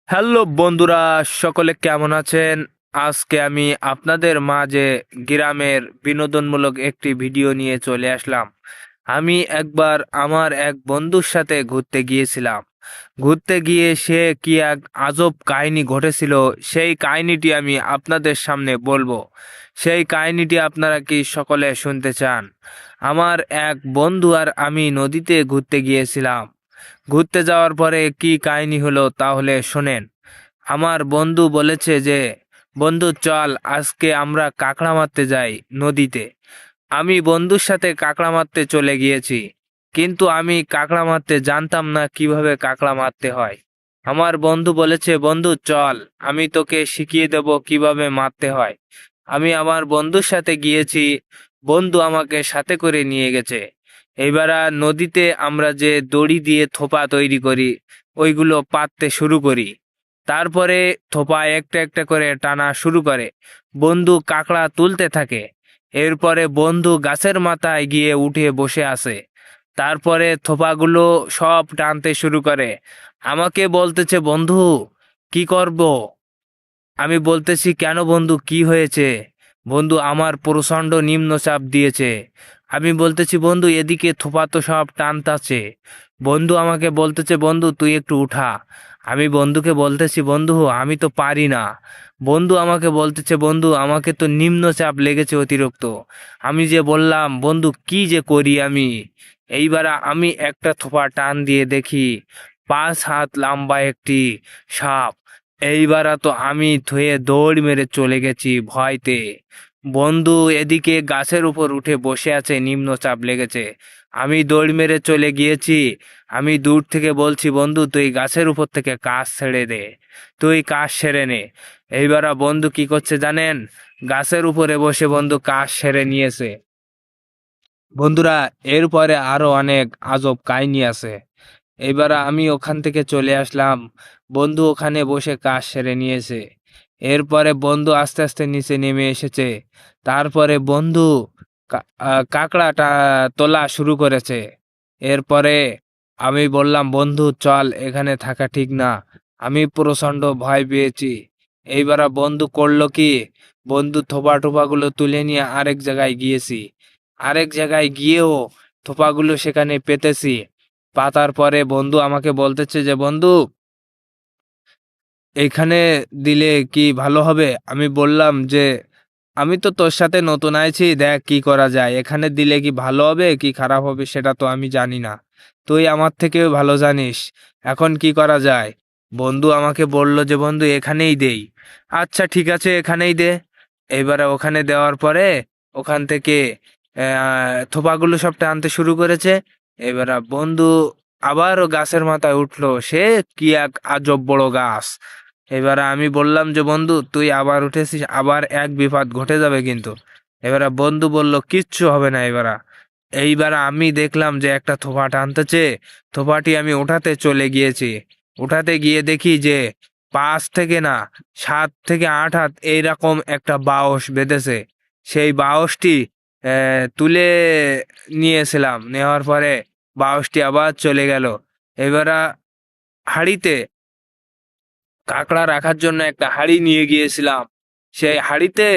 Hello বন্ধুরা, সকলে কেমন আছেন? আজকে আমি আপনাদের মাঝে গ্রামের বিনোদনমূলক একটি ভিডিও নিয়ে চলে আসলাম। আমি একবার আমার এক বন্ধুর সাথে ঘুরতে গিয়েছিলাম। ঘুরতে গিয়ে সে কি এক আজব কাহিনী ঘটেছিল, সেই কাহিনীটি আমি আপনাদের সামনে বলবো। সেই কাহিনীটি আপনারা কি সকলে শুনতে চান? আমার এক বন্ধু আর আমি নদীতে ঘুরতে গিয়েছিলাম। ঘুরতে যাওয়ার পরে কি কাহিনী হলো তাহলে শোনেন। আমার বন্ধু বলেছে যে, বন্ধু চল আজকে আমরা কাঁকড়া মারতে যাই নদীতে। আমি বন্ধুর সাথে কাঁকড়া মারতে চলে গিয়েছি, কিন্তু আমি কাঁকড়া মারতে জানতাম না কিভাবে কাঁকড়া মারতে হয়। আমার বন্ধু বলেছে, বন্ধু চল আমি তোকে শিখিয়ে দেব কিভাবে মারতে হয়। আমি আমার বন্ধুর সাথে গিয়েছি, বন্ধু আমাকে সাথে করে নিয়ে গেছে। এইবার আর নদীতে আমরা যে দড়ি দিয়ে থোপা তৈরি করি, ওইগুলো পাততে শুরু করি। তারপরে থোপা একটা একটা করে টানা শুরু করে, বন্ধু কাঁকড়া তুলতে থাকে। এরপরে বন্ধু গাছের মাথায় গিয়ে উঠে বসে আছে। তারপরে থোপাগুলো সব টানতে শুরু করে। আমাকে বলতেছে, বন্ধু কি করব? আমি বলতেছি, কেন বন্ধু কি হয়েছে? বন্ধু আমার প্রচণ্ড নিম্নচাপ দিয়েছে। আমি বলতেছি, বন্ধু এদিকে থোপা তো সব টানতাছে। বন্ধু আমাকে বলতেছে, বন্ধু তুই একটু উঠা। আমি বন্ধুকে বলতেছি, বন্ধু আমি তো পারি না। বন্ধু আমাকে বলতেছে, বন্ধু আমাকে তো নিম্নচাপ লেগেছে অতিরিক্ত। আমি যে বললাম, বন্ধু কি যে করি আমি? এইবার আমি একটা থোপা টান দিয়ে দেখি 5 হাত লম্বা একটি সাপ। এইবার তো আমি ধুয়ে দৌড় মেরে চলে গেছি ভয়তে। বন্ধু এদিকে গাছের উপর উঠে বসে আছে, নিম্নচাপ লেগেছে। আমি দৌড় মেরে চলে গিয়েছি। আমি দূর থেকে বলছি, বন্ধু তুই গাছের উপর থেকে কাজ ছেড়ে দে, তুই কাজ সেরে নে। এইবার বন্ধু কি করছে জানেন? গাছের উপরে বসে বন্ধু কাজ সেরে নিয়েছে। বন্ধুরা, এরপরে আরো অনেক আজব কাহিনী আছে। এবার আমি ওখান থেকে চলে আসলাম। বন্ধু ওখানে বসে কাজ সেরে নিয়েছে। এরপরে বন্ধু আস্তে আস্তে নিচে নেমে এসেছে। তারপরে বন্ধু কাঁকড়াটা তোলা শুরু করেছে। এরপরে আমি বললাম, বন্ধু চল এখানে থাকা ঠিক না। আমি প্রচণ্ড ভয় পেয়েছি। এইবার বন্ধু করলো কি, বন্ধু থোপা টোপাগুলো তুলে নিয়ে আরেক জায়গায় গিয়েছি। আরেক জায়গায় গিয়েও থোপাগুলো সেখানে পেতেছি। পাতার পরে বন্ধু আমাকে বলতেছে যে, বন্ধু এইখানে দিলে কি ভালো হবে? আমি বললাম যে, আমি তো তোর সাথে নতুন আইছি, দেখ কি করা যায়। এখানে দিলে কি ভালো হবে কি খারাপ হবে সেটা তো আমি জানি না, তুই আমার থেকেও ভালো জানিস। এখন কি করা যায়? বন্ধু আমাকে বলল যে, বন্ধু এখানেই দেই। আচ্ছা ঠিক আছে এখানেই দে। এবারে ওখানে দেওয়ার পরে ওখান থেকে থোপাগুলো সব টানতে শুরু করেছে। এবার বন্ধু আবারও গাছের মাথায় উঠলো, সে কি এক আজব বড় গাছ। এবারে আমি বললাম যে, বন্ধু তুই আবার উঠেছিস, আবার এক বিপদ ঘটে যাবে কিন্তু। এবারে বন্ধু বলল, কিচ্ছু হবে না। এইবার আমি দেখলাম যে একটা থোপা টানতেছে। থোপাটি আমি উঠাতে চলে গিয়েছি। উঠাতে গিয়ে দেখি যে 5 থেকে না 7 থেকে 8 হাত এইরকম একটা বাঁশ বেঁধেছে। সেই বাঁশটি তুলে নিয়েছিলাম। নেওয়ার পরে বাঁশটি আবার চলে গেল। এবার হাঁড়িতে কাঁকড়া রাখার জন্য একটা হাঁড়ি নিয়ে গিয়েছিলাম। সেই হাঁড়িতে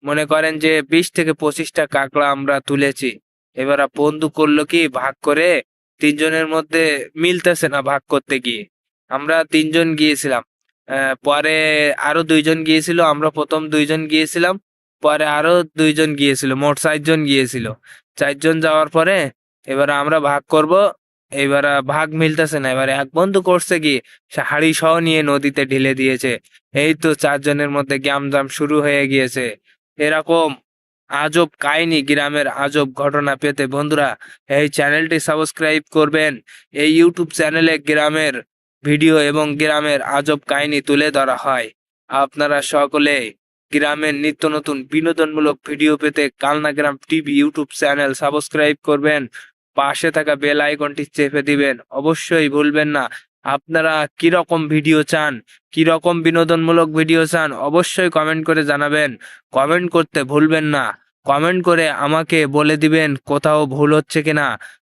মনে করেন যে 20 থেকে 25টা কাঁকড়া আমরা তুলেছি। এবার বন্ধু করলো কি, ভাগ করে তিনজনের মধ্যে মিলতেছে না ভাগ করতে গিয়ে। আমরা তিনজন গিয়েছিলাম। পরে আরো দুইজন গিয়েছিল, আমরা প্রথম দুইজন গিয়েছিলাম, পরে আরো দুইজন গিয়েছিল, মোট 4জন গিয়েছিল। 4জন যাওয়ার পরে এবার আমরা ভাগ করব। এবার ভাগ মিলতেছে না। এবার এক বন্ধু করছে কি, সে হাঁড়ি সহ নিয়ে নদীতে ঢেলে দিয়েছে। এই তো 4জনের মধ্যে গ্যামজাম শুরু হয়ে গিয়েছে। এরকম আজব কাহিনী, গ্রামের আজব ঘটনা পেতে বন্ধুরা এই চ্যানেলটি সাবস্ক্রাইব করবেন। এই ইউটিউব চ্যানেলে গ্রামের ভিডিও এবং গ্রামের আজব কাহিনী তুলে ধরা হয়। আপনারা সকলে গ্রামের নিত্য নতুন বিনোদনমূলক ভিডিও পেতে কালনা গ্রাম টিভি ইউটিউব চ্যানেল সাবস্ক্রাইব করবেন। পাশে থাকা বেল আইকনটি চেপে দিবেন, অবশ্যই ভুলবেন না। আপনারা কিরকম ভিডিও চান, কিরকম বিনোদনমূলক ভিডিও চান, অবশ্যই কমেন্ট করে জানাবেন। কমেন্ট করতে ভুলবেন না। কমেন্ট করে আমাকে বলে দিবেন কোথাও ভুল হচ্ছে কিনা,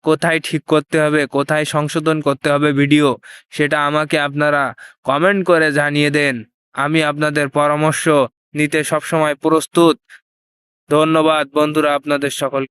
কোথায় ঠিক করতে হবে, কোথায় সংশোধন করতে হবে ভিডিও, সেটা আমাকে আপনারা কমেন্ট করে জানিয়ে দেন। আমি আপনাদের পরামর্শ নিতে সবসময় প্রস্তুত। ধন্যবাদ বন্ধুরা আপনাদের সকল